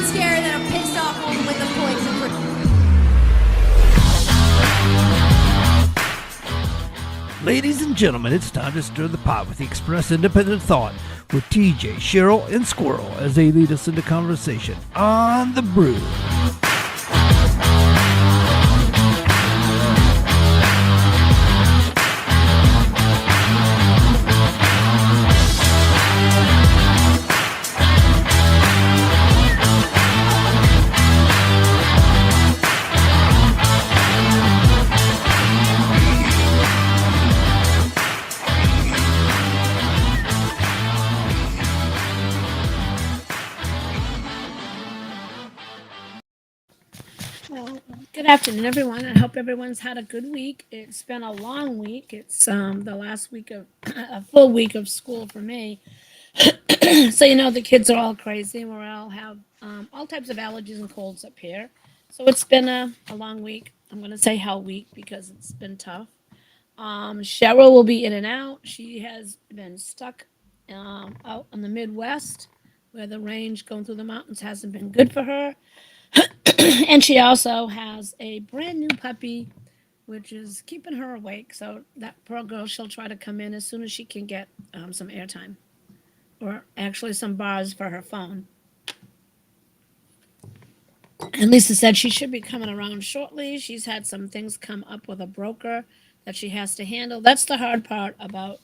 scary that I'm pissed off home with the points and Ladies and gentlemen, it's time to stir the pot with the Express Independent Thought with TJ, Cheryl, and Squirrel as they lead us into conversation on the Brew. Good afternoon, everyone. I hope everyone's had a good week. It's been a long week. It's the last week of a full week of school for me. So the kids are all crazy. We all have all types of allergies and colds up here. So it's been a long week. I'm going to say hell week because it's been tough. Cheryl will be in and out. She has been stuck out in the Midwest where the range going through the mountains hasn't been good for her. And she also has a brand new puppy, which is keeping her awake. So that poor girl, she'll try to come in as soon as she can get some airtime, or actually some bars for her phone. And Lisa said she should be coming around shortly. She's had some things come up with a broker that she has to handle. That's the hard part about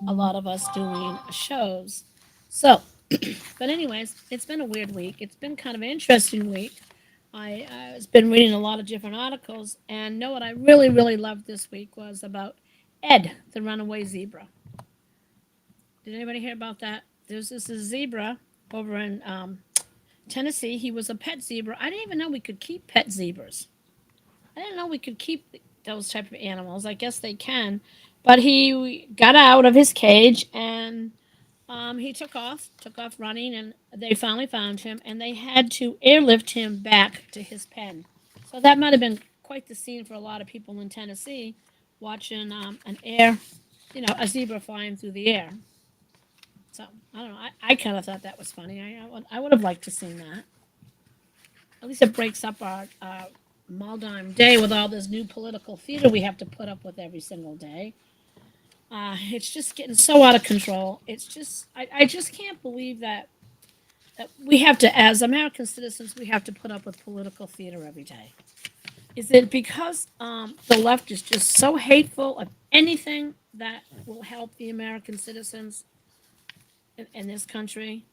a lot of us doing shows. So, but anyways, it's been a weird week. It's been kind of an interesting week. I've been reading a lot of different articles, and know what I really, really loved this week was about Ed, the runaway zebra. Did anybody hear about that? There's this zebra over in Tennessee. He was a pet zebra. I didn't even know we could keep pet zebras. I didn't know we could keep those type of animals. I guess they can, but he got out of his cage and he took off running, and they finally found him, and they had to airlift him back to his pen. So that might have been quite the scene for a lot of people in Tennessee, watching a zebra flying through the air. So I don't know. I kind of thought that was funny. I would have liked to seen that. At least it breaks up our Maldime day with all this new political theater we have to put up with every single day. It's just getting so out of control. It's just I just can't believe that we have to, as American citizens, we have to put up with political theater every day. Is it because the left is just so hateful of anything that will help the American citizens in this country?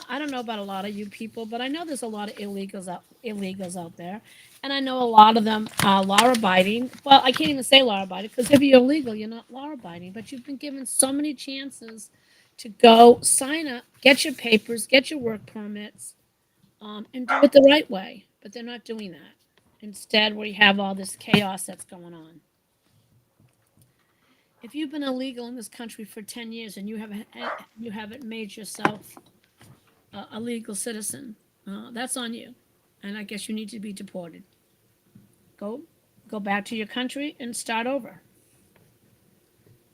I don't know about a lot of you people, but I know there's a lot of illegals out there, and I know a lot of them are law abiding. Well, I can't even say law abiding because if you're illegal, you're not law abiding. But you've been given so many chances to go sign up, get your papers, get your work permits, and do it the right way. But they're not doing that. Instead, we have all this chaos that's going on. If you've been illegal in this country for 10 years and you haven't made yourself a legal citizen, that's on you. And I guess you need to be deported. Go, go back to your country and start over.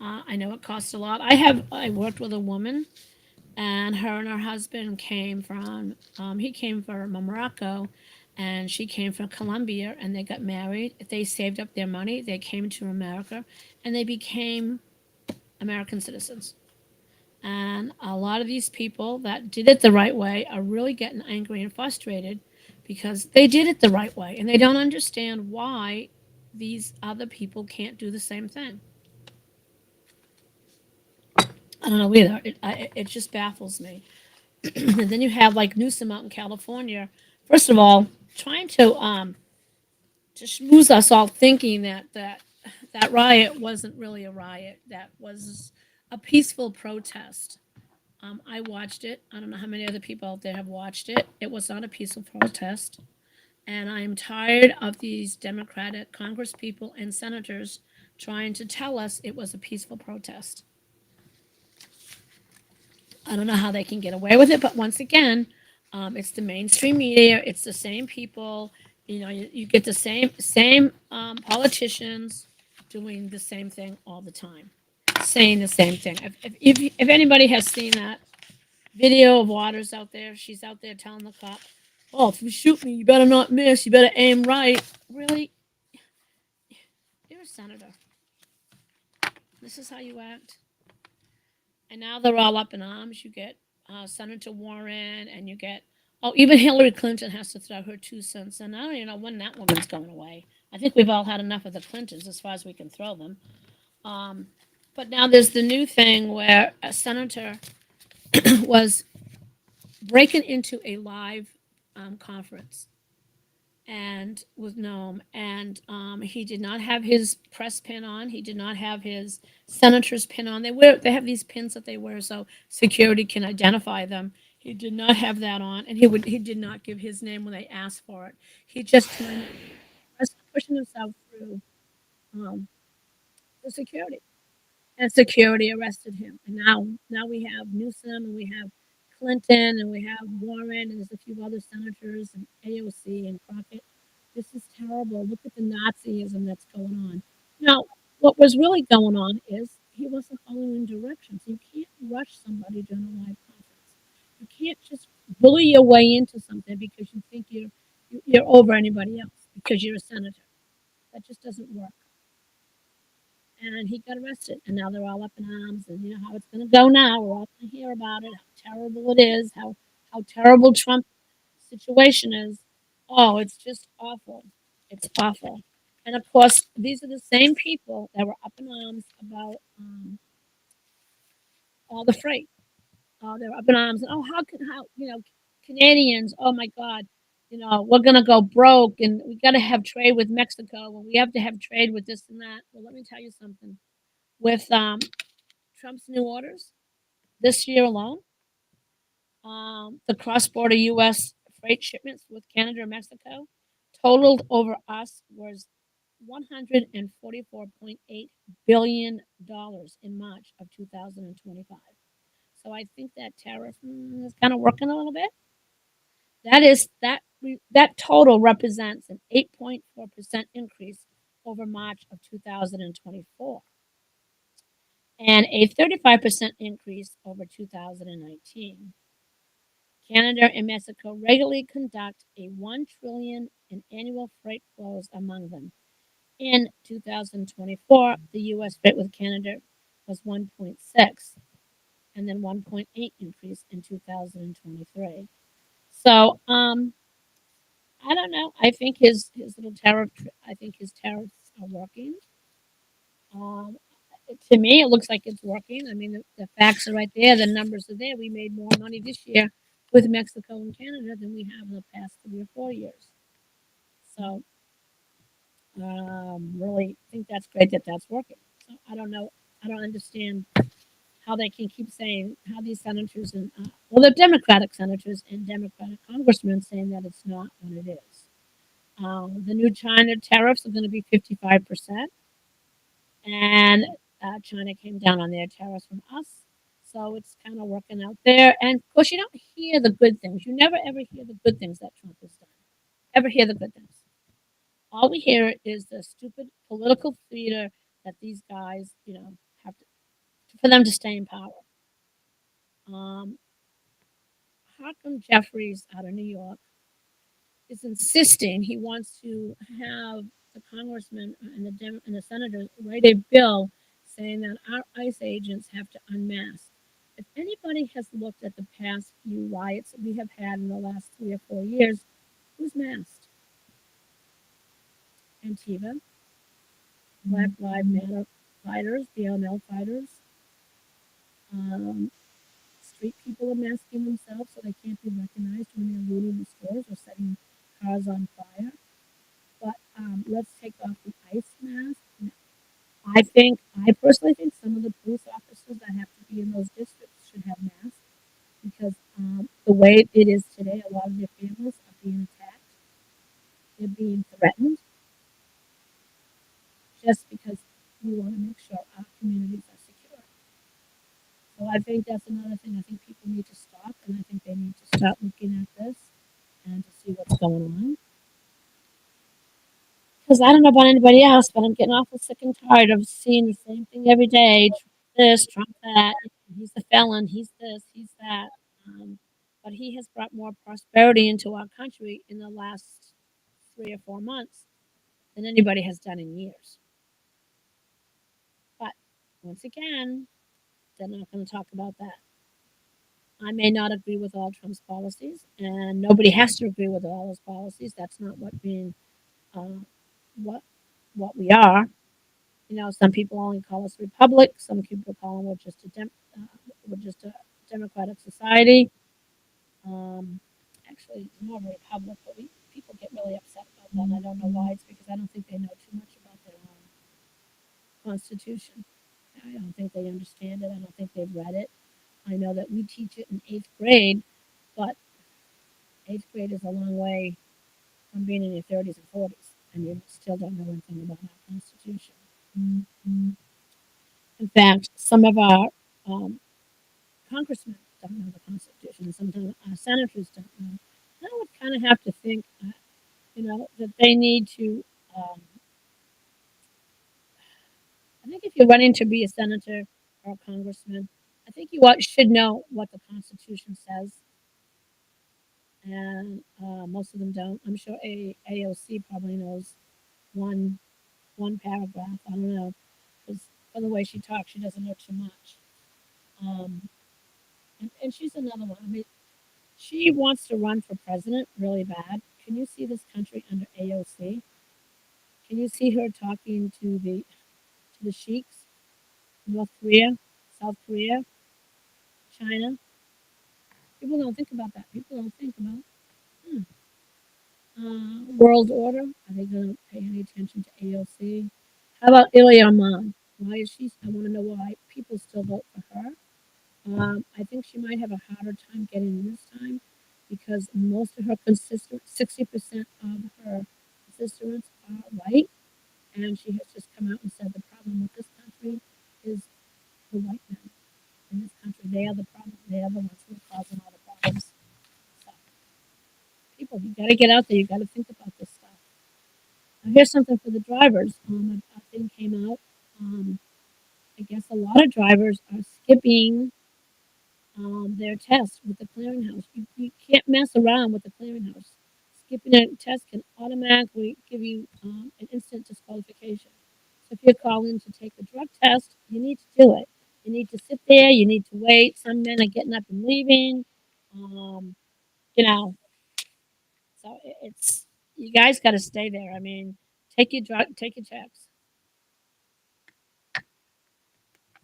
I know it costs a lot. I worked with a woman, and her husband came from he came from Morocco, and she came from Colombia, and they got married. They saved up their money. They came to America, and they became American citizens. And a lot of these people that did it the right way are really getting angry and frustrated because they did it the right way and they don't understand why these other people can't do the same thing. I don't know either. It just baffles me. And then you have like Newsom out in California. First of all, trying to schmooze us all thinking that riot wasn't really a riot. That was a peaceful protest. I watched it. I don't know how many other people out there have watched it. It was not a peaceful protest. And I'm tired of these Democratic Congress people and senators trying to tell us it was a peaceful protest. I don't know how they can get away with it, but once again, it's the mainstream media. It's the same people. You get the same politicians doing the same thing all the time, saying the same thing. If anybody has seen that video of Waters out there, she's out there telling the cop, Oh, if you shoot me, you better not miss. You better aim right. Really? You're a senator. This is how you act. And now they're all up in arms. You get Senator Warren, and you get even Hillary Clinton has to throw her 2 cents in. I don't even know when that woman's going away. I think we've all had enough of the Clintons as far as we can throw them. Um, but now there's the new thing where a senator was breaking into a live conference and with Nome, and he did not have his press pin on. He did not have his senator's pin on. They have these pins that they wear so security can identify them. He did not have that on, and he did not give his name when they asked for it. He just kind of was pushing himself through um, the security, and security arrested him. And now we have Newsom, and we have Clinton, and we have Warren, and there's a few other senators, and AOC and Crockett. This is terrible. Look at the Nazism that's going on. Now, what was really going on is he wasn't following directions. You can't rush somebody during a live conference. You can't just bully your way into something because you think you're over anybody else because you're a senator. That just doesn't work. And he got arrested, and now they're all up in arms. And you know how it's going to go now. We're all going to hear about it. How terrible it is. How terrible Trump situation is. Oh, it's just awful. It's awful. And of course, these are the same people that were up in arms about all the freight. Oh, they're up in arms, and how Canadians? Oh my God, we're gonna go broke, and we got to have trade with Mexico, and we have to have trade with this and that. Well, let me tell you something. With Trump's new orders this year alone, the cross-border U.S. freight shipments with Canada and Mexico totaled over us was $144.8 billion in March of 2025. So I think that tariff is kind of working a little bit. That total represents an 8.4% increase over March of 2024 and a 35% increase over 2019. Canada and Mexico regularly conduct a 1 trillion in annual freight flows among them. In 2024, the U.S. freight with Canada was 1.6, and then 1.8 increase in 2023. So, I don't know. I think his little tariff. I think his tariffs are working. Um, to me, it looks like it's working. I mean, the facts are right there. The numbers are there. We made more money this year with Mexico and Canada than we have in the past 3 or 4 years. So, really think that's great that that's working. So I don't know. I don't understand how they can keep saying how these senators and well, the Democratic senators and Democratic congressmen saying that it's not what it is. The new China tariffs are going to be 55%, and China came down on their tariffs from us. So it's kind of working out there. And of course, you don't hear the good things. You never ever hear the good things that Trump has done. Ever hear the good things? All we hear is the stupid political theater that these guys, have to for them to stay in power. Um, how come Jeffries out of New York is insisting he wants to have the congressman and and the senators write a bill saying that our ICE agents have to unmask? If anybody has looked at the past few riots we have had in the last 3 or 4 years, who's masked? Antifa, Black Lives Matter fighters, BLM fighters, um, street people are masking themselves so they can't be recognized when they're looting the stores or setting cars on fire. But let's take off the ice mask. I personally think some of the police officers that have to be in those districts should have masks because the way it is today, a lot of their families are being attacked. They're being threatened just because we want to make sure our communities are secure. So I think that's another thing. I think people need to stop, and I think they need to start looking at this and to see what's going on. Because I don't know about anybody else, but I'm getting awful sick and tired of seeing the same thing every day. Trump this, Trump that. He's the felon. He's this. He's that. but he has brought more prosperity into our country in the last 3 or 4 months than anybody has done in years. But once again, they're not going to talk about that. I may not agree with all Trump's policies, and nobody has to agree with all his policies. That's not what being uh, what we are. You know, some people only call us republic. Some people call them we're just a democratic society. Um, Actually, more of a republic, but people get really upset about that. And I don't know why. It's because I don't think they know too much about their constitution. I don't think they understand it. I don't think they've read it. I know that we teach it in eighth grade, but eighth grade is a long way from being in your 30s and 40s, and you still don't know anything about our Constitution. Mm-hmm. In fact, some of our um, congressmen don't know the Constitution, and sometimes our senators don't know. And I would kind of have to think, that they need to. Um, I think if you're running to be a senator or a congressman, I think you should know what the Constitution says, and most of them don't. I'm sure AOC probably knows one paragraph. I don't know, because by the way she talks, she doesn't know too much. Um, and she's another one. I mean, she wants to run for president really bad. Can you see this country under AOC? Can you see her talking to the sheiks, North Korea, South Korea, China? People don't think about that. People don't think about hmm, world order. Are they going to pay any attention to AOC? How about Ilya Ahmad? Why is she? I want to know why people still vote for her. I think she might have a harder time getting in this time because most of her constituents, 60% of her constituents are white, and she has just come out and said the problem with this country is the white men in this country. They are the problem. They are the ones who are causing all the problems. So, people, you got to get out there. You got to think about this stuff. Now, here's something for the drivers. A thing came out. Um, I guess a lot of drivers are skipping their test with the clearinghouse. You can't mess around with the clearinghouse. Skipping a test can automatically give you an instant disqualification. So if you're calling to take a drug test, you need to do it. You need to sit there. You need to wait. Some men are getting up and leaving. Um, you know, so it's you guys got to stay there. I mean, take your checks.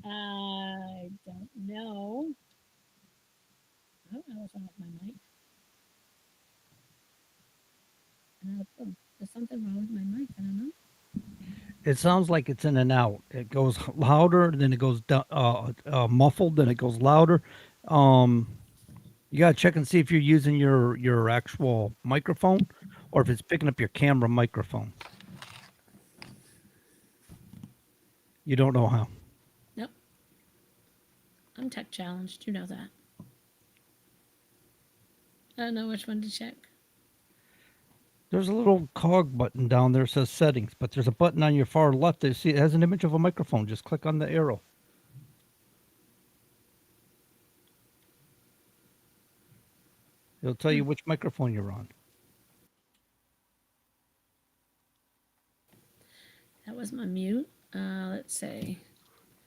I don't know. I don't know what's wrong with my mic. Another clue. There's something wrong with my mic. I don't know. It sounds like it's in and out. It goes louder, then it goes muffled, then it goes louder. Um, you gotta check and see if you're using your actual microphone, or if it's picking up your camera microphone. You don't know how. Nope. I'm tech challenged. You know that. I don't know which one to check. There's a little cog button down there that says settings, but there's a button on your far left that see it has an image of a microphone. Just click on the arrow. It'll tell you which microphone you're on. That was my mute. Let's see.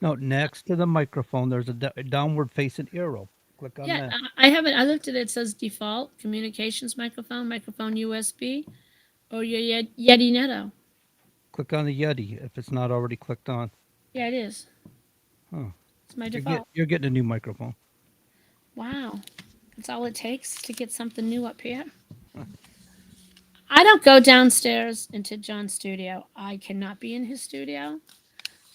No, next to the microphone, there's a downward facing arrow. Click on Yeah, that. I haven't. I looked at it. It says default communications microphone, microphone USB, or your Yeti Netto. Click on the Yeti if it's not already clicked on. Yeah, it is. Huh. It's my default. You're getting a new microphone. Wow, that's all it takes to get something new up here. I don't go downstairs into John's studio. I cannot be in his studio.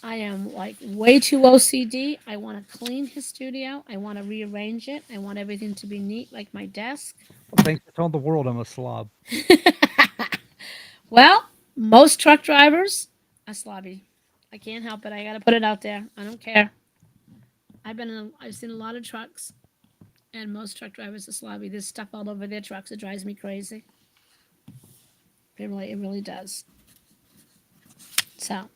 I am like way too OCD. I want to clean his studio. I want to rearrange it. I want everything to be neat, like my desk. Well, thanks for telling the world I'm a slob. Well, most truck drivers are slobby. I can't help it. I got to put it out there. I don't care. I've seen a lot of trucks, and most truck drivers are slobby. There's stuff all over their trucks. It drives me crazy. It really does. So,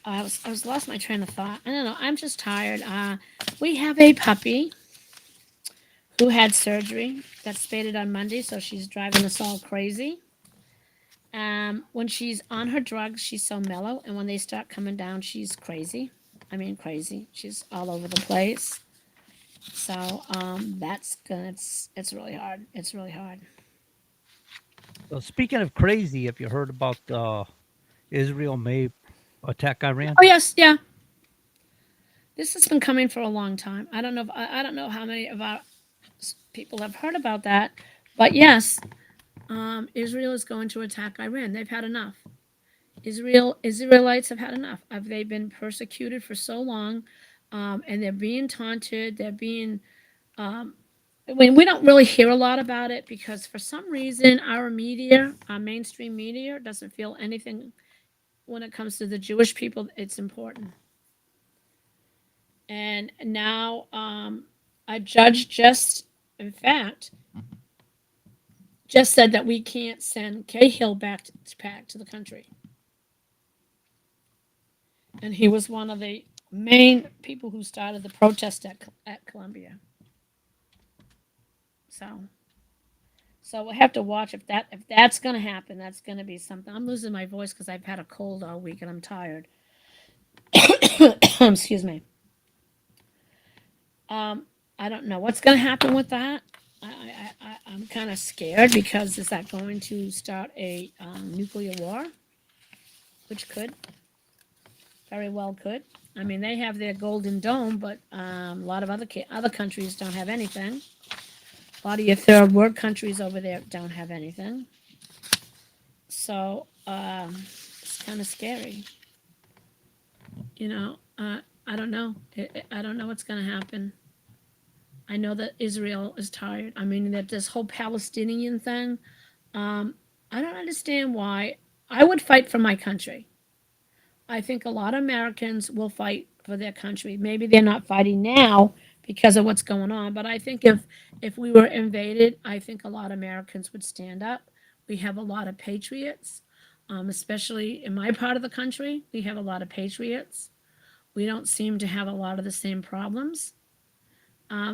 I was lost my train of thought. I don't know. I'm just tired. We have a puppy who had surgery, got spaded on Monday, so she's driving us all crazy. When she's on her drugs, she's so mellow, and when they start coming down, she's crazy. I mean, crazy. She's all over the place. So that's gonna. It's really hard. It's really hard. So speaking of crazy, have you heard about Israel may attack Iran? Oh yes, yeah. This has been coming for a long time. I don't know. If, I don't know how many of our people have heard about that, but yes, Israel is going to attack Iran. They've had enough. Israelites have had enough. They've been persecuted for so long, and they're being taunted. They're being. I mean, we don't really hear a lot about it because for some reason our media, our mainstream media, doesn't feel anything when it comes to the Jewish people. It's important. And now a judge just, in fact, just said that we can't send Cahill back to the country. And he was one of the main people who started the protest at Columbia. So, so we'll have to watch if that's going to happen. That's going to be something. I'm losing my voice because I've had a cold all week and I'm tired. Excuse me. Um, I don't know what's going to happen with that. I'm kind of scared because is that going to start a nuclear war, which could very well could. I mean, they have their golden dome, but a lot of other countries don't have anything. A lot of your third world countries over there don't have anything. So it's kind of scary. You know, I don't know. I don't know what's going to happen. I know that Israel is tired. I mean, that this whole Palestinian thing. Um, I don't understand why. I would fight for my country. I think a lot of Americans will fight for their country. Maybe they're not fighting now because of what's going on, but I think if we were invaded, I think a lot of Americans would stand up. We have a lot of patriots, especially in my part of the country. We have a lot of patriots. We don't seem to have a lot of the same problems.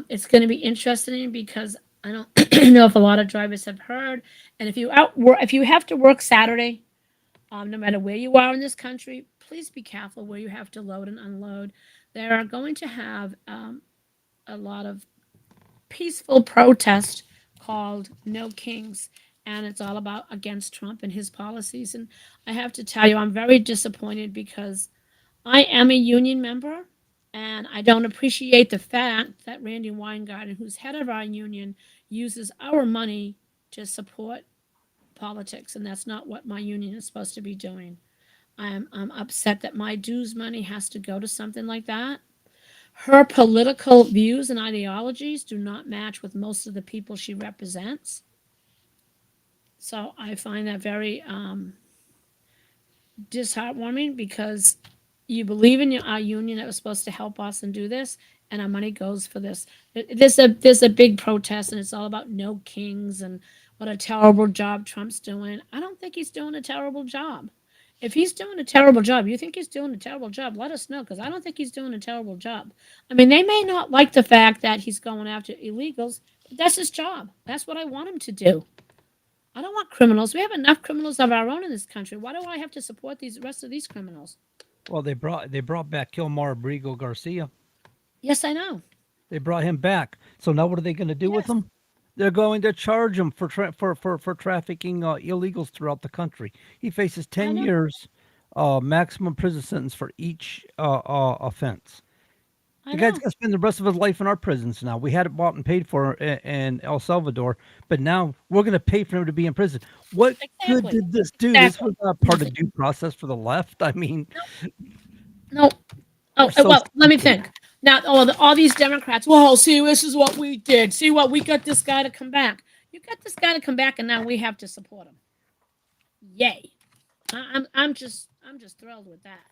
It's going to be interesting because I don't know if a lot of drivers have heard. And if you have to work Saturday, no matter where you are in this country, please be careful where you have to load and unload. They are going to have a lot of peaceful protest called No Kings, and it's all about against Trump and his policies. And I have to tell you, I'm very disappointed because I am a union member, and I don't appreciate the fact that Randy Weingarten, who's head of our union, uses our money to support politics, and that's not what my union is supposed to be doing. I'm upset that my dues money has to go to something like that. Her political views and ideologies do not match with most of the people she represents. So I find that very disheartening because you believe in our union that was supposed to help us and do this, and our money goes for this. There's a big protest, and it's all about no kings and what a terrible job Trump's doing. I don't think he's doing a terrible job. If he's doing a terrible job, you think he's doing a terrible job, let us know because I don't think he's doing a terrible job. I mean, they may not like the fact that he's going after illegals, but that's his job. That's what I want him to do. I don't want criminals. We have enough criminals of our own in this country. Why do I have to support these rest of these criminals? Well, they brought back Kilmar Abrigo Garcia. Yes, I know. They brought him back. So now what are they going to do with Yes, him? They're going to charge him for for trafficking illegals throughout the country. He faces I 10 know. years maximum prison sentence for each offense. I The guy's know. going to spend the rest of his life in our prisons now. We had it bought and paid for in El Salvador, but now we're going to pay for him to be in prison. What good Exactly. did this do? This Exactly. was not part of Nothing. due process for the left. I mean, No. we're Oh, so well, let me stupid. think. Now, all these Democrats, well, see, this is what we did. See what we got this guy to come back. You got this guy to come back, and now we have to support him. Yay! I'm just thrilled with that.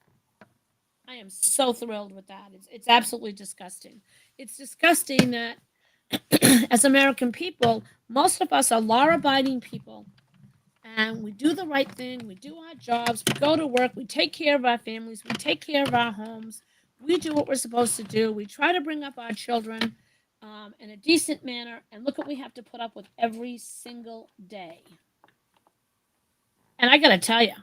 I am so thrilled with that. It's absolutely disgusting. It's disgusting that as American people, most of us are law-abiding people, and we do the right thing. We do our jobs. We go to work. We take care of our families. We take care of our homes. We do what we're supposed to do. We try to bring up our children in a decent manner. And look what we have to put up with every single day. And I got to tell you,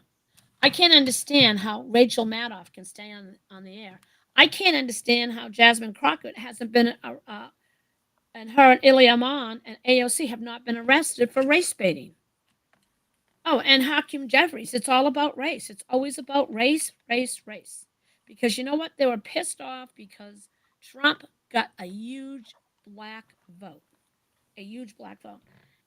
I can't understand how Rachel Maddow can stay on the air. I can't understand how Jasmine Crockett hasn't been, and her and Ilya Aman and AOC have not been arrested for race baiting. Oh, and Hakeem Jeffries. It's all about race. It's always about race, race, race. Because you know what? They were pissed off because Trump got a huge black vote, a huge black vote.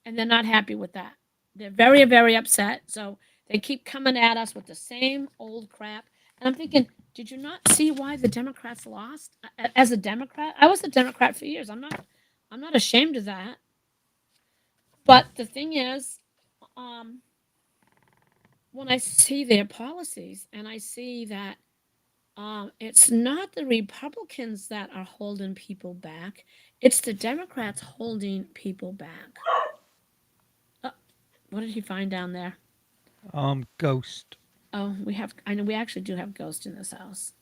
And they're not happy with that. They're very, very upset. So they keep coming at us with the same old crap. And I'm thinking, did you not see why the Democrats lost? As a Democrat, I was a Democrat for years. I'm not ashamed of that. But the thing is, um, when I see their policies and I see that it's not the Republicans that are holding people back, it's the Democrats holding people back. Uh, what did he find down there? Ghost. Oh, I know we actually do have ghosts in this house.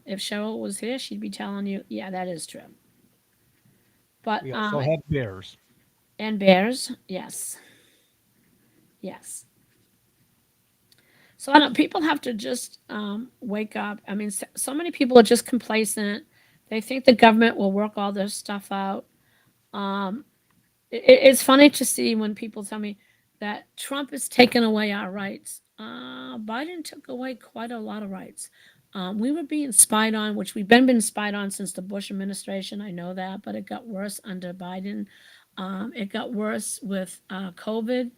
If Cheryl was here, she'd be telling you, yeah, that is true. But, We also have bears. and bears, yes, yes. So I don't. People have to just wake up. I mean, so many people are just complacent. They think the government will work all their stuff out. Um, it's funny to see when people tell me that Trump is taking away our rights. Biden took away quite a lot of rights. We were being spied on, which we've been spied on since the Bush administration. I know that, but it got worse under Biden. It got worse with COVID,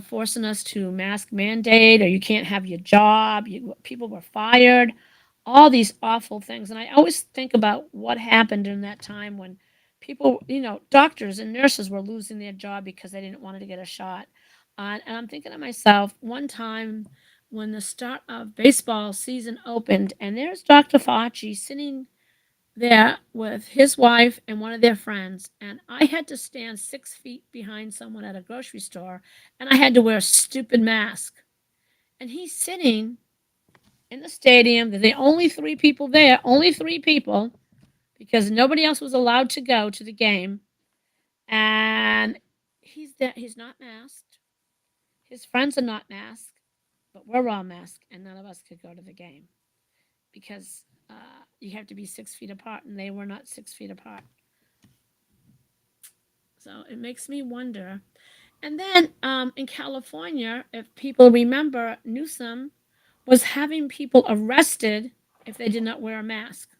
forcing us to mask mandate, or you can't have your job. People were fired, all these awful things. And I always think about what happened in that time when people, doctors and nurses were losing their job because they didn't want to get a shot. And I'm thinking to myself, one time when the start of baseball season opened, and there's Dr. Fauci sitting there with his wife and one of their friends, and I had to stand 6 feet behind someone at a grocery store, and I had to wear a stupid mask. And he's sitting in the stadium. They're the only three people there, only three people, because nobody else was allowed to go to the game. And he's there. He's not masked. His friends are not masked, but we're all masked, and none of us could go to the game because you have to be 6 feet apart, and they were not 6 feet apart. So it makes me wonder. And then in California, if people remember, Newsom was having people arrested if they did not wear a mask.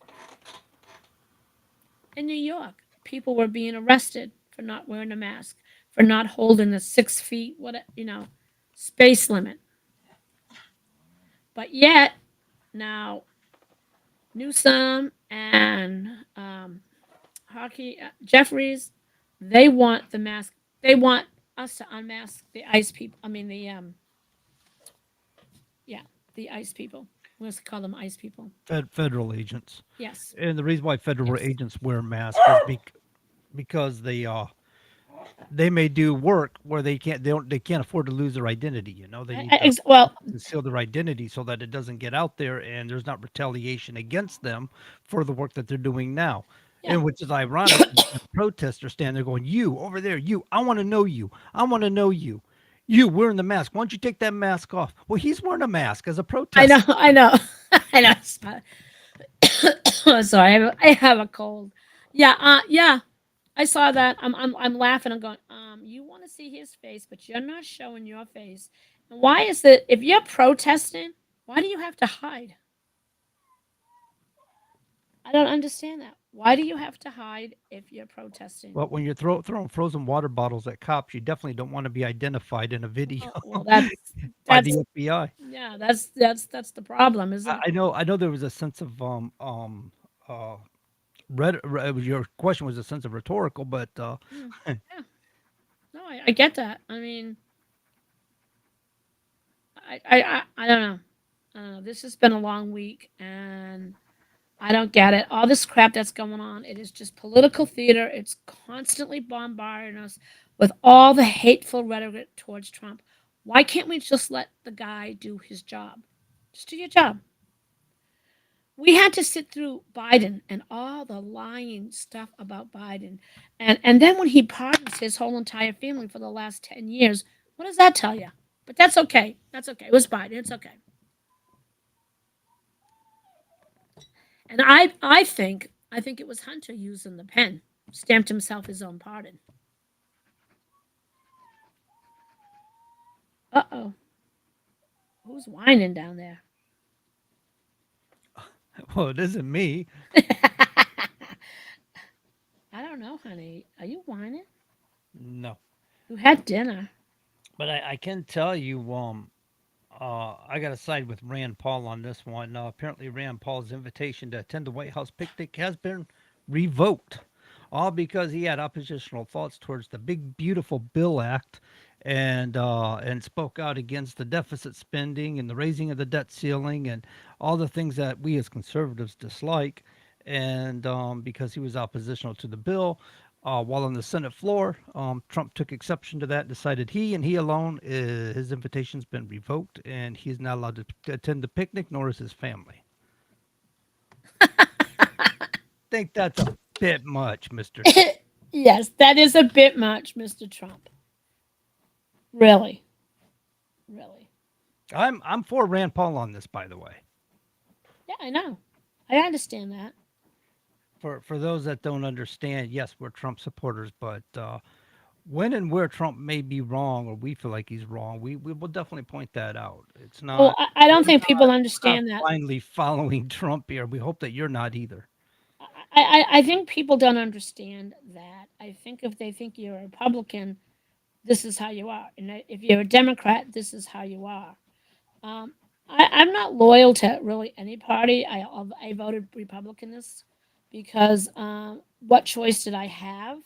In New York, people were being arrested for not wearing a mask, for not holding the 6 feet, space limit. But yet, now Newsom and Jeffries, they want the mask. They want us to unmask the ICE people. I mean, yeah, the ICE people. Let's call them ICE people. Federal agents. Yes, And the reason why federal yes. agents wear masks is because they may do work where they can't afford to lose their identity. They need to Well, conceal their identity so that it doesn't get out there and there's not retaliation against them for the work that they're doing now. yeah, And which is ironic. The protesters stand there going, "You over there, you! I want to know you. I want to know you. You wearing the mask. Why don't you take that mask off?" Well, he's wearing a mask as a I know, protester. I know, I know. Sorry, I have a cold. Yeah, yeah. I saw that. I'm laughing. I'm going. You want to see his face, but you're not showing your face. And why is it? If you're protesting, why do you have to hide? I don't understand that. Why do you have to hide if you're protesting? Well, when you're throwing frozen water bottles at cops, you definitely don't want to be identified in a video Well, by that's the FBI. yeah, that's the problem, isn't it? I know there was a sense of your question was a sense of rhetorical, but Mm, yeah, no, I get that. I mean, I don't know. I don't know. This has been a long week, and I don't get it. All this crap that's going on, it is just political theater. It's constantly bombarding us with all the hateful rhetoric towards Trump. Why can't we just let the guy do his job? Just do your job. We had to sit through Biden and all the lying stuff about Biden. And then when he pardons his whole entire family for the last 10 years, what does that tell you? But that's okay. That's okay. It was Biden. It's okay. And I think it was Hunter using the pen, stamped himself his own pardon. Uh-oh. Who's whining down there? Well, it isn't me. I don't know, honey. Are you whining? No. You had dinner. But I can tell you, I got to side with Rand Paul on this one. Apparently, Rand Paul's invitation to attend the White House picnic has been revoked, all because he had oppositional thoughts towards the Big Beautiful Bill Act, and spoke out against the deficit spending and the raising of the debt ceiling and all the things that we as conservatives dislike. And because he was oppositional to the bill, while on the Senate floor, Trump took exception to that, decided he and he alone, his invitation's been revoked, and he's not allowed to attend the picnic, nor is his family. Think that's a bit much, Mr. Trump. Yes, that is a bit much, Mr. Trump. Really. Really. I'm for Rand Paul on this, by the way. Yeah, I know. I understand that. For those that don't understand, yes, we're Trump supporters, but when and where Trump may be wrong or we feel like he's wrong, we will definitely point that out. It's Well, not I don't think people we're not understand that. blindly following Trump here. We hope that you're not either. I think people don't understand that. I think if they think you're a Republican, this is how you are. And if you're a Democrat, this is how you are. Um, I'm not loyal to really any party. I voted Republican this because what choice did I have?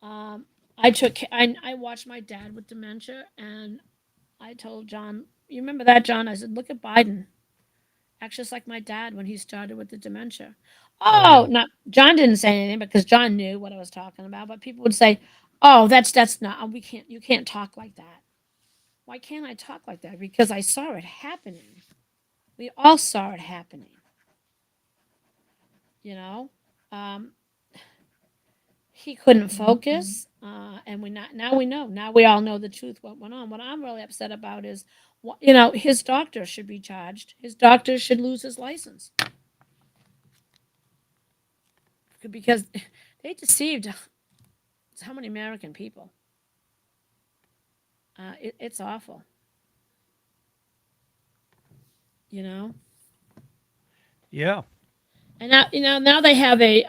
Um, I watched my dad with dementia, and I told John, you remember that, John? I said, look at Biden. Acts just like my dad when he started with the dementia. Oh yeah. Oh, not John didn't say anything because John knew what I was talking about. But people would say, "Oh, that's not. We can't. You can't talk like that." Why can't I talk like that? Because I saw it happening. We all saw it happening. You know, um, he couldn't focus, and we not now we know. Now we all know the truth. What went on? What I'm really upset about is, his doctor should be charged. His doctor should lose his license because they deceived how many American people. It's awful. You know. Yeah. And now now they have a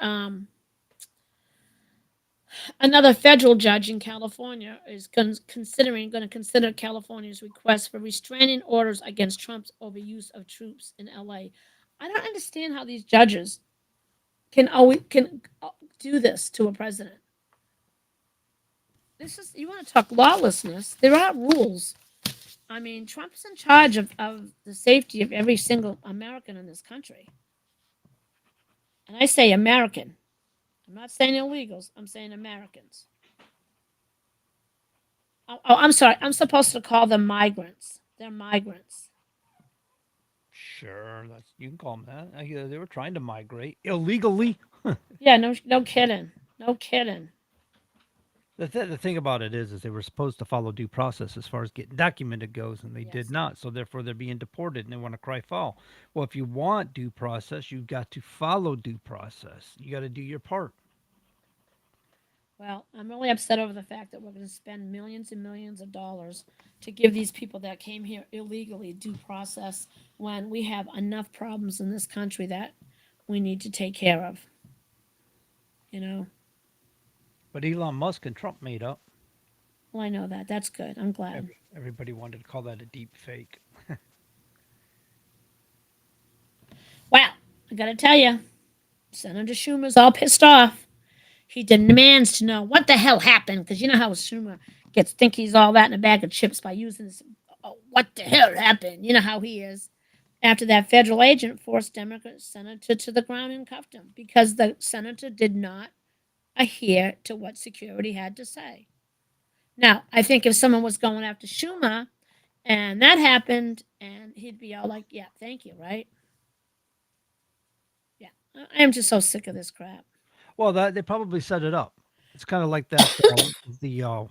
another federal judge in California is considering going to consider California's request for restraining orders against Trump's overuse of troops in LA. I don't understand how these judges can do this to a president. This is, you want to talk lawlessness? There are rules. I mean, Trump's in charge of the safety of every single American in this country. And I say American. I'm not saying illegals. I'm saying Americans. I'm sorry. I'm supposed to call them migrants. They're migrants. Sure, that's you can call them that. They were trying to migrate illegally. Yeah, no kidding. No kidding. The thing about it is they were supposed to follow due process as far as getting documented goes, and they did Yes. not. So therefore, they're being deported, and they want to cry foul. Well, if you want due process, you've got to follow due process. You got to do your part. Well, I'm really upset over the fact that we're going to spend millions and millions of dollars to give these people that came here illegally due process when we have enough problems in this country that we need to take care of. You know. But Elon Musk and Trump made up. Well, I know that. That's good. I'm glad. Everybody wanted to call that a deep fake. Well, I got to tell you, Senator Schumer's all pissed off. He demands to know what the hell happened because you know how Schumer gets think he's all that in a bag of chips by using this. Oh, what the hell happened? You know how he is. after that federal agent forced Democrat senator to the ground and cuffed him because the senator did not adhere to what security had to say. Now, I think if someone was going after Schumer and that happened, and he'd be all like, "Yeah, thank you," right? Yeah, I am just so sick of this crap. Well, that they probably set it up. It's kind of like that. The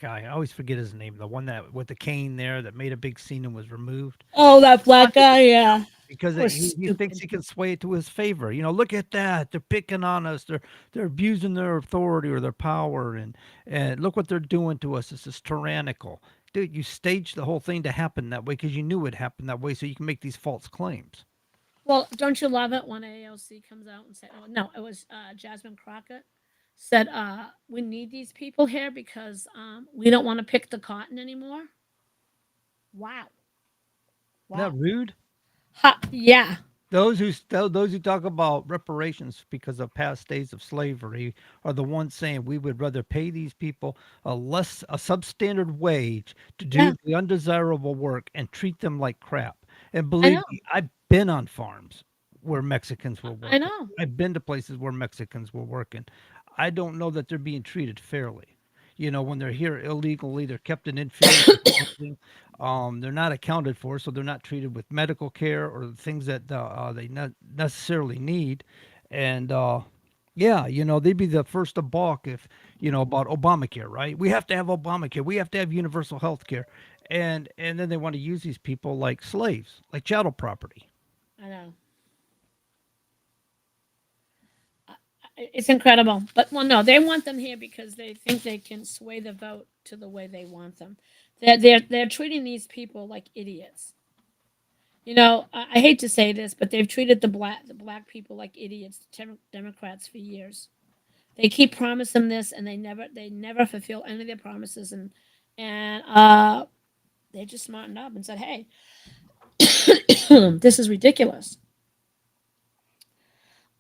guy, I always forget his name. The one that with the cane there that made a big scene and was removed. Oh, that black Wanted to guy, set it up yeah, because poor he thinks stupid. he can sway it to his favor. Look at that. They're picking on us. They're abusing their authority or their power, and look what they're doing to us. This is tyrannical. Dude, you staged the whole thing to happen that way because you knew it happened that way, so you can make these false claims. Well, don't you love it when AOC comes out and said, "Oh no, it was Jasmine Crockett." Said, "We need these people here because we don't want to pick the cotton anymore." Wow, Isn't that wow, rude? ha, yeah, Those who talk about reparations because of past days of slavery are the ones saying we would rather pay these people a substandard wage to yeah. do the undesirable work and treat them like crap. And I believe know, me, I've been on farms where Mexicans were I working. know. I've been to places where Mexicans were working. I don't know that they're being treated fairly. When they're here illegally, they're kept in inferior housing. They're not accounted for, so they're not treated with medical care or the things that they not necessarily need. And yeah, they'd be the first to balk if about Obamacare, right? We have to have Obamacare. We have to have universal health care, and then they want to use these people like slaves, like chattel property. I know. It's incredible. But well, no, they want them here because they think they can sway the vote to the way they want them. They're treating these people like idiots. I hate to say this, but they've treated the black people like idiots, the Democrats for years. They keep promising this, and they never fulfill any of their promises, and they just smartened up and said, "Hey, this is ridiculous."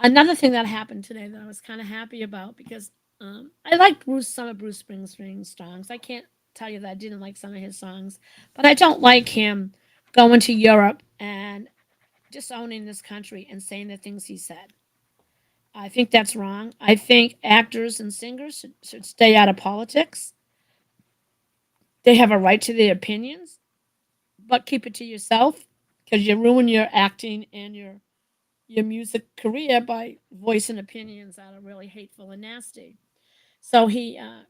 Another thing that happened today that I was kind of happy about because I like some of Bruce Springsteen's songs. I can't tell you that I didn't like some of his songs, but I don't like him going to Europe and disowning this country and saying the things he said. I think that's wrong. I think actors and singers should stay out of politics. They have a right to their opinions, but keep it to yourself because you ruin your acting and your music career by voicing opinions that are really hateful and nasty. So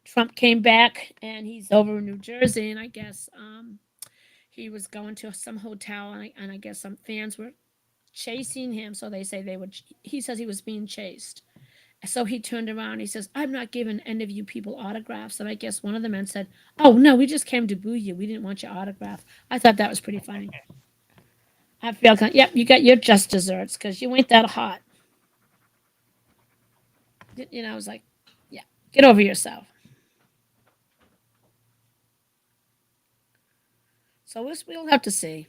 Trump came back and he's over in New Jersey, and I guess he was going to some hotel, and I guess some fans were chasing him. So they say they would. He says he was being chased. So he turned around. He says, "I'm not giving any of you people autographs." And I guess one of the men said, "Oh no, we just came to boo you. We didn't want your autograph." I thought that was pretty funny. I feel kind. Yep, you got your just desserts because you ain't that hot. I was like, "Yeah, get over yourself." So we'll have to see.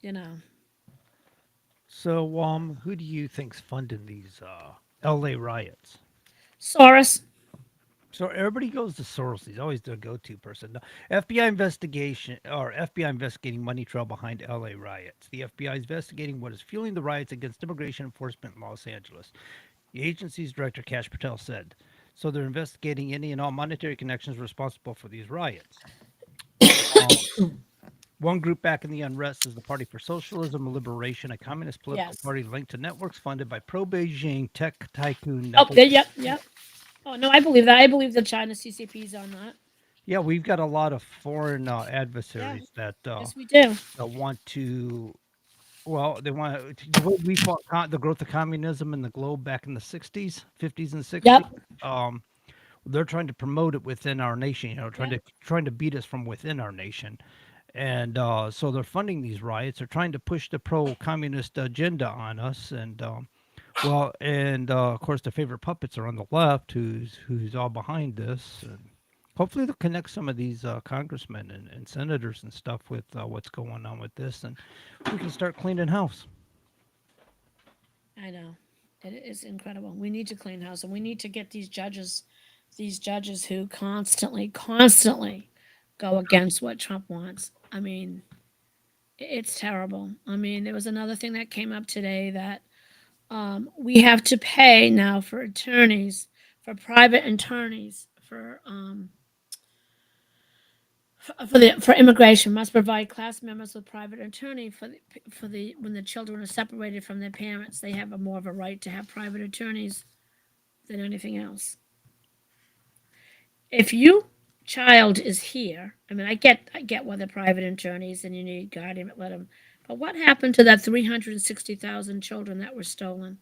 You know, So, who do you think's funding these L.A. riots? Soros. So everybody goes to Soros. He's always the go-to person. The FBI investigation or FBI investigating money trail behind LA riots. The FBI is investigating what is fueling the riots against immigration enforcement in Los Angeles. The agency's director Kash Patel said. So they're investigating any and all monetary connections responsible for these riots. Um, One group backing the unrest is the Party for Socialism and Liberation, a communist political Yes. party linked to networks funded by pro-Beijing tech tycoon Oh, Netflix. yeah, yep, yep. Oh no, I believe that. I believe the China CCP's on that. Yeah, we've got a lot of foreign Yeah. adversaries Yes, we do. that want to. Well, they want the way we fought the growth of communism in the globe back in the '60s, '50s, and '60s. Yep. Um, they're trying to promote it within our nation. Trying Yeah. to beat us from within our nation, and so they're funding these riots. They're trying to push the pro-communist agenda on us, and of course, the favorite puppets are on the left, who's all behind this. And hopefully, they'll connect some of these congressmen and senators and stuff with what's going on with this, and we can start cleaning house. I know. It is incredible. We need to clean house, and we need to get these judges who constantly go against what Trump wants. I mean, It's terrible. I mean, there was another thing that came up today that we have to pay now for attorneys, for private attorneys, for immigration must provide class members with private attorney for the when the children are separated from their parents. They have a more of a right to have private attorneys than anything else. If you child is here, I mean, I get why they're private attorneys and you need guardian, let them. But what happened to that 360,000 children that were stolen?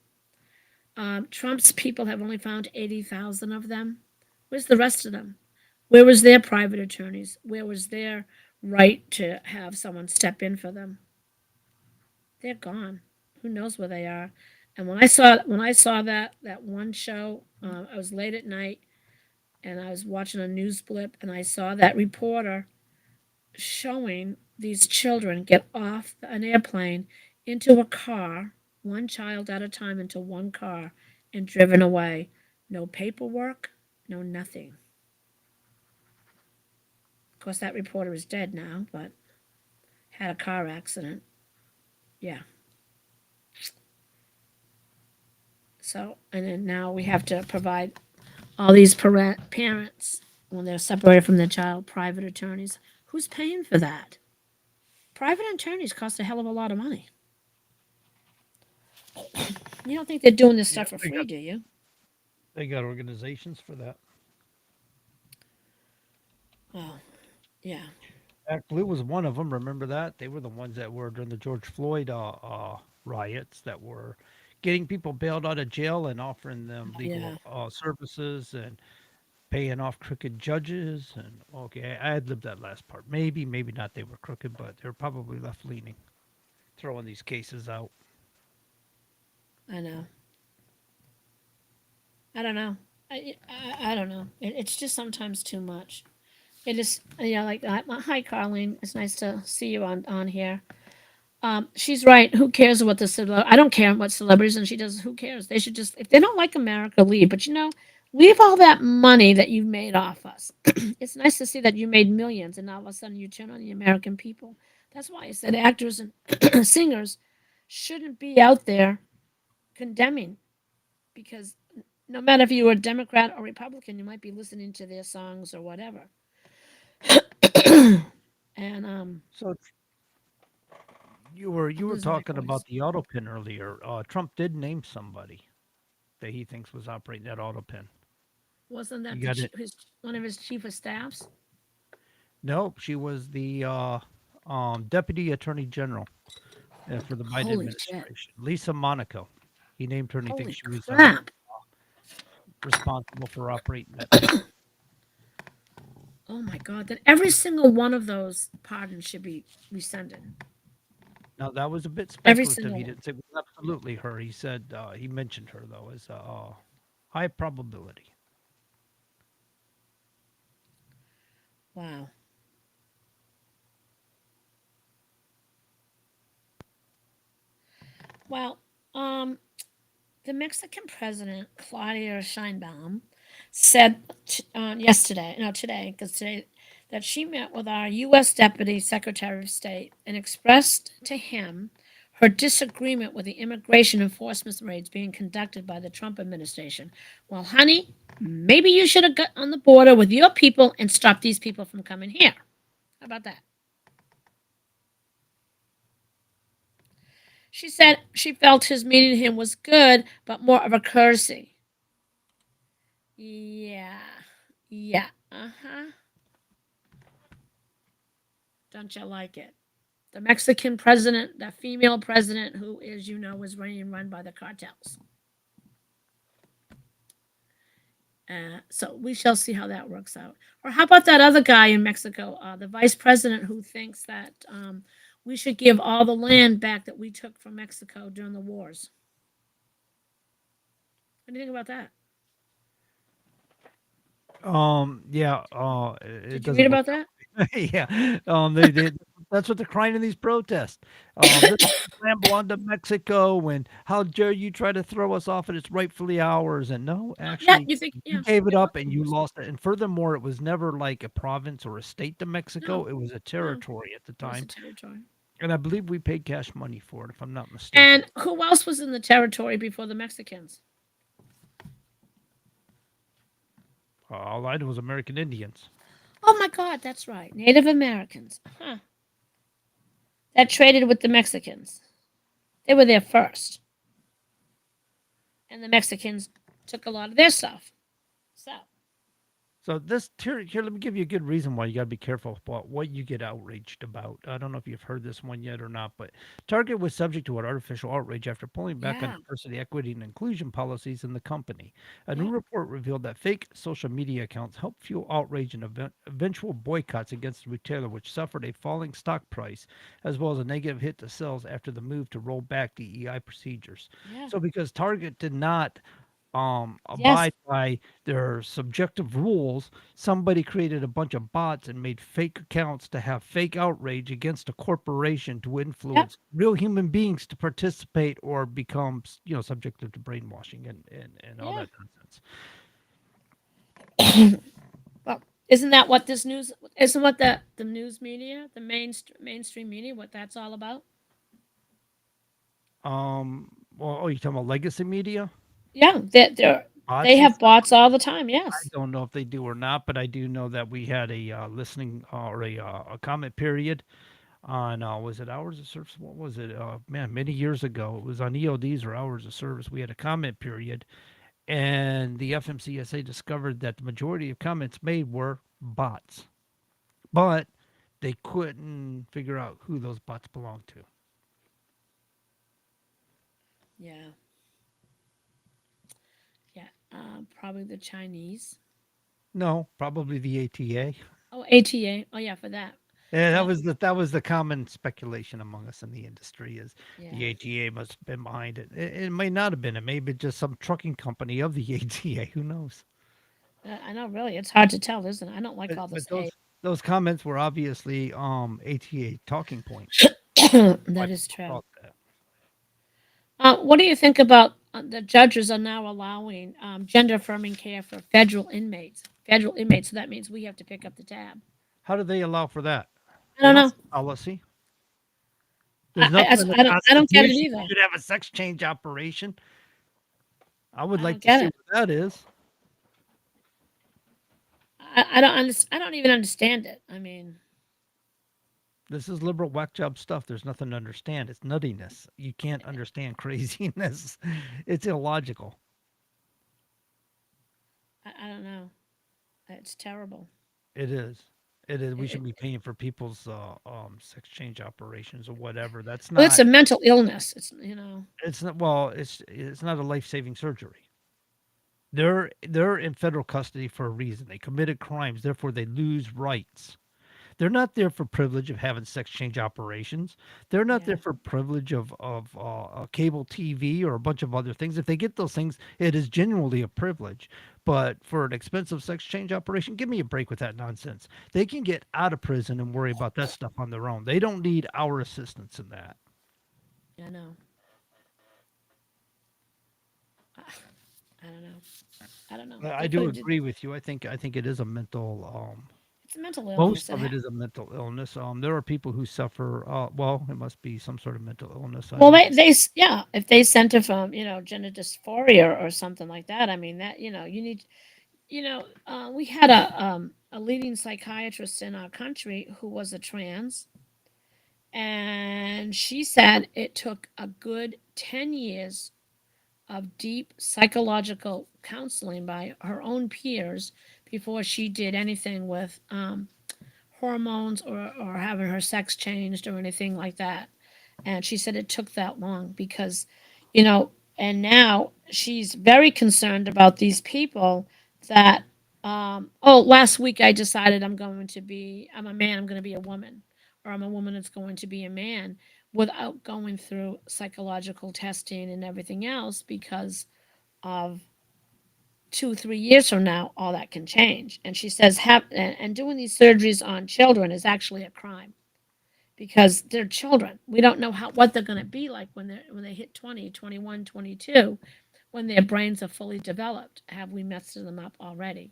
Trump's people have only found 80,000 of them. Where's the rest of them? Where was their private attorneys? Where was their right to have someone step in for them? They're gone. Who knows where they are? And when I saw that one show, I was late at night and I was watching a news blip and I saw that reporter showing these children get off an airplane into a car, one child at a time into one car, and driven away. No paperwork, no nothing. Of course, that reporter is dead now, but had a car accident. Yeah. So, and then now we have to provide all these parents when they're separated from their child, private attorneys. Who's paying for that? Private attorneys cost a hell of a lot of money. You don't think they're doing this Yeah, stuff for free, do you? they got organizations for that. Oh, yeah, Act Blue was one of them. Remember that? They were the ones that were during the George Floyd riots that were getting people bailed out of jail and offering them yeah. legal services and paying off crooked judges. And okay, I had lived that last part. Maybe, maybe not. They were crooked, but they were probably left leaning, throwing these cases out. I know. I don't know. I don't know. It's just sometimes too much. It is, yeah, like that. Hi, Carlene. It's nice to see you on here. She's right. Who cares what I don't care what celebrities and she does. Who cares? They should just, if they don't like America, leave. But leave all that money that you've made off us. It's nice to see that you made millions and now all of a sudden you turn on the American people. That's why I said actors and singers shouldn't be out there condemning because no matter if you were a Democrat or Republican, you might be listening to their songs or whatever. And So you were losing my talking about voice. the auto pin earlier. Trump did name somebody that he thinks was operating that auto pin. Wasn't that You got it? one of his chief of staffs? Nope, she was the deputy attorney general for the Biden Holy shit! administration, Lisa Monaco. He named her, and he thinks Holy she was crap! responsible for operating that pin. Oh my god! Then every single one of those pardons should be rescinded. Now that was a bit Every speculative. single He one. didn't say it was absolutely her. He said he mentioned her though as a high probability. Wow. Well, um, the Mexican president Claudia Sheinbaum said yesterday, no, today, because today, that she met with our U.S. Deputy Secretary of State and expressed to him her disagreement with the immigration enforcement raids being conducted by the Trump administration. Well, honey, maybe you should have got on the border with your people and stopped these people from coming here. How about that? She said she felt his meeting him was good, but more of a courtesy. Yeah. Yeah. Uh huh. Don't you like it? The Mexican president, the female president, who, as you know, was running run by the cartels. So we shall see how that works out. Or how about that other guy in Mexico, the vice president, who thinks that we should give all the land back that we took from Mexico during the wars? What do you think about that? Yeah, it Did you read doesn't look about that? yeah, they that's what they're crying in these protests. Let's scramble onto Mexico, and how dare you try to throw us off, and it's rightfully ours. And no, Yeah, actually, you think? you Yeah, gave it it was up and you yours. lost it. And furthermore, it was never like a province or a state to No, Mexico. It was a no, territory at the it was a time. territory. And I believe we paid cash money for it, if I'm not And mistaken. who else was in the territory before the Mexicans? All I know was American Indians. Oh my God, that's right. Native Americans. Huh. That traded with the Mexicans. They were there first. And the Mexicans took a lot of their stuff. So, So this here, let me give you a good reason why you got to be careful about what you get outraged about. I don't know if you've heard this one yet or not, but Target was subject to an artificial outrage after pulling back on yeah. diversity, equity, and inclusion policies in the company. A new Yep. report revealed that fake social media accounts helped fuel outrage and eventual boycotts against the retailer, which suffered a falling stock price as well as a negative hit to sales after the move to roll back DEI procedures. Yeah. So because Target did not Yes. abide by their subjective rules, somebody created a bunch of bots and made fake accounts to have fake outrage against a corporation to Yep. influence real human beings to participate or become, subjective to brainwashing and all Yeah. that nonsense. Well, isn't that what this news? Isn't what the news media, the mainstream media, what that's all about? Well, oh, you talking about legacy media, Yeah. They bots and have stuff? bots all the time. I Yes. don't know if they do or not, but I do know that we had a listening or a comment period on was it hours of service? What was it? Man, many years ago, it was on EODs or hours of service. We had a comment period, and the FMCSA discovered that the majority of comments made were bots, but they couldn't figure out who those bots belonged to. Yeah. Yeah. Probably the Chinese. No, probably the ATA. Oh, ATA. Oh, yeah, for that. Yeah, Well, that was the common speculation among us in the industry is the yeah. ATA must have been behind it. It may not have been. It may have been just some trucking company of the ATA. Who knows? I know, really. It's hard to tell, isn't it? I don't like But all but this A. those comments were obviously ATA talking points. Why That is people true. thought that. What do you think about the judges are now allowing gender affirming care for federal inmates? Federal inmates, so that means we have to pick up the tab. How do they allow for that? I They don't don't know. have policy. There's nothing in the I don't get it Constitution either. you should have a sex change operation. I would I don't like to get see it. what that is. I don't even understand it. I mean, This is liberal whack job stuff. There's nothing to understand. It's nuttiness. You can't understand craziness. It's illogical. I don't know. It's terrible. It is. It is. We It, should be paying for people's sex change operations or whatever. That's well, it's not. a mental illness. It's It's not. Well, it's not a life saving surgery. They're in federal custody for a reason. They committed crimes, therefore they lose rights. They're not there for privilege of having sex change operations. They're not there yeah. for privilege of cable TV or a bunch of other things. If they get those things, it is genuinely a privilege. But for an expensive sex change operation, give me a break with that nonsense. They can get out of prison and worry about that stuff on their own. They don't need our assistance in that. I know. I, I don't know. I don't know. I They could do have did. agree with you. I think it is a mental It's a mental most illness. of it is a mental illness. There are people who suffer. Well, it must be some sort of mental illness. I Well, don't. yeah, if they center from gender dysphoria or something like that, I mean that you need we had a leading psychiatrist in our country who was a trans, and she said it took a good 10 years of deep psychological counseling by her own peers before she did anything with hormones or having her sex changed or anything like that. And she said it took that long because, you know, and now she's very concerned about these people that, oh, last week I decided I'm a man, I'm going to be a woman, or I'm a woman that's going to be a man without going through psychological testing and everything else because of 2, 3 years from now, all that can change. And she says, and doing these surgeries on children is actually a crime because they're children. We don't know what they're going to be like when they hit 20, 21, 22, when their brains are fully developed. Have we messed them up already?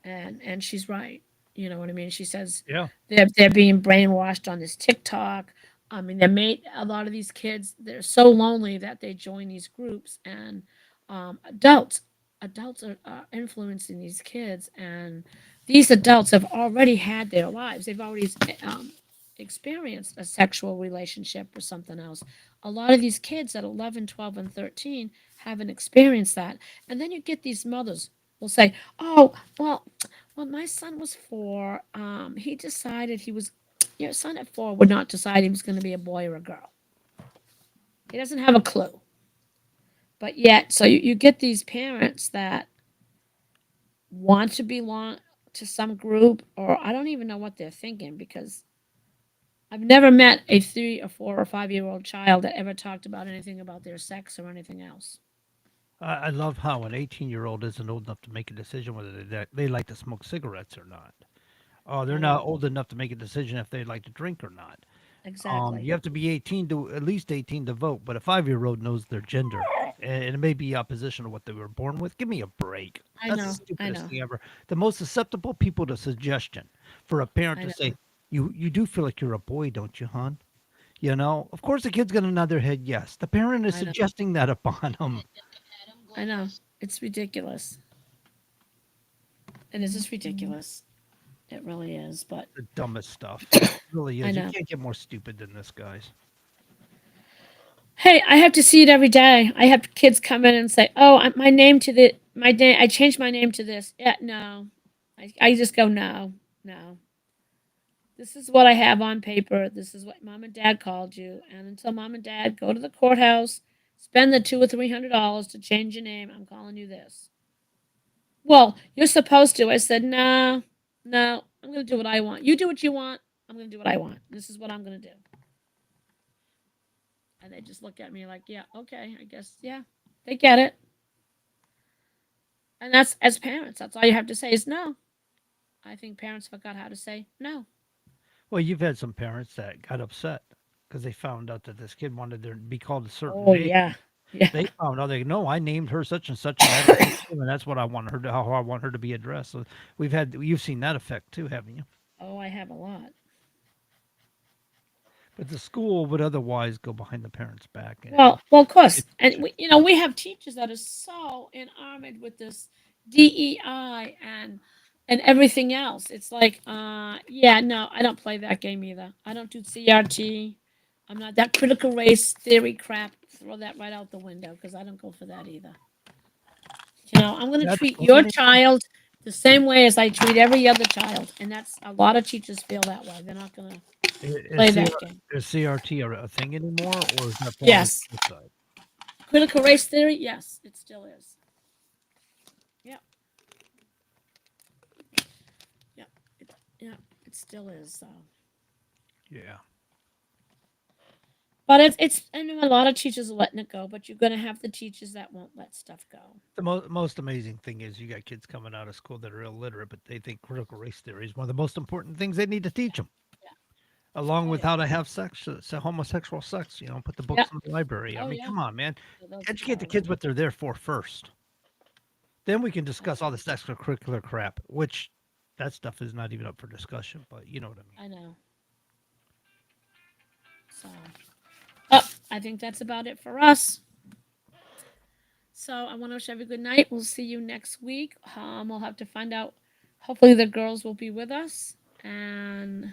And she's right. You know what I mean? She says Yeah. they're being brainwashed on this TikTok, I mean, they made a lot of these kids, they're so lonely that they join these groups, and adults, adults are influencing these kids, and these adults have already had their lives. They've already um, experienced a sexual relationship or something else. A lot of these kids at 11, 12, and 13 haven't experienced that. And then you get these mothers will say, oh, well, when my son was 4, he decided he was your son at 4 would not decide he was going to be a boy or a girl. He doesn't have a clue. But yet, so you get these parents that want to belong to some group, or I don't even know what they're thinking because I've never met a 3 or 4 or 5 year old child that ever talked about anything about their sex or anything else. I love how an 18-year-old isn't old enough to make a decision whether they like to smoke cigarettes or not. Oh, they're I not know. old enough to make a decision if they like to drink or not. Exactly. You have to be 18 to at least 18 to vote, but a 5-year-old knows their gender, and it may be opposition to what they were born with. Give me a break. I That's the know. I stupidest know. thing ever. The most susceptible people to suggestion for a parent I to know. say, "You do feel like you're a boy, don't you, hon?" Of course the kid's gonna nod their head yes. The parent is I know. suggesting that upon them. I know. It's ridiculous. It is just ridiculous. It really is. But The dumbest stuff. It really I is. You know. can't get more stupid than this, guys. Hey, I have to see it every day. I have kids come in and say, "Oh, my name to the my name. I changed my name to this." Yeah, no. I just go, no, no. This is what I have on paper. This is what mom and dad called you. And until mom and dad go to the courthouse, spend the $200 or $300 to change your name, I'm calling you this. Well, you're supposed to. I said, no, no. I'm going to do what I want. You do what you want. I'm going to do what I want. This is what I'm going to do. And they just look at me like, yeah, okay, I guess, yeah, they get it. And that's as parents, that's all you have to say is no. I think parents forgot how to say no. Well, you've had some parents that got upset because they found out that this kid wanted to be called a certain Oh name. yeah, yeah. They found out they no, I named her such, and that is her name, and that's what I want her to how I want her to be addressed. So you've seen that effect too, haven't you? Oh, I have a lot. But the school would otherwise go behind the parents' back and Well, of course, get and teaching. we have teachers that are so enamored with this DEI and everything else. It's like, yeah, no, I don't play that game either. I don't do CRT. I'm not that critical race theory crap. Throw that right out the window because I don't go for that either. I'm going to That's treat thing your anymore. child the same way as I treat every other child, and that's a lot of teachers feel that way. They're not going to Is play CR, that game. is CRT a thing anymore, or is that falling to Yes, the wayside? critical race theory. Yes, it still is. Yeah, yeah, yeah. It still is. So, Yeah. but it's. I know a lot of teachers are letting it go, but you're going to have the teachers that won't let stuff go. The most amazing thing is you got kids coming out of school that are illiterate, but they think critical race theory is one of the most important things they need to teach them, Yeah. along Oh with yeah. how to have sex, homosexual sex. Put the Yeah. books in the library. I Oh mean, yeah. come on, man. Yeah, those are Educate the horrible. kids what they're there for first. Then we can I discuss all this extracurricular crap, which that stuff is not even up for discussion. But you know what I mean. I know. So, oh, I think that's about it for us. So I want to wish every good night. We'll see you next week. We'll have to find out. Hopefully, the girls will be with us and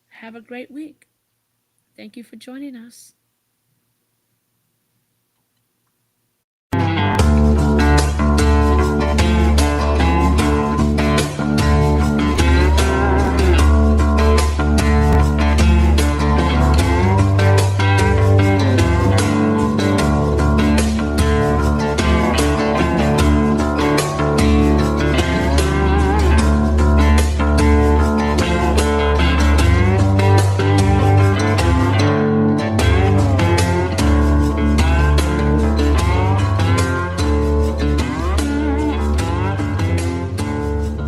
have a great week. Thank you for joining us.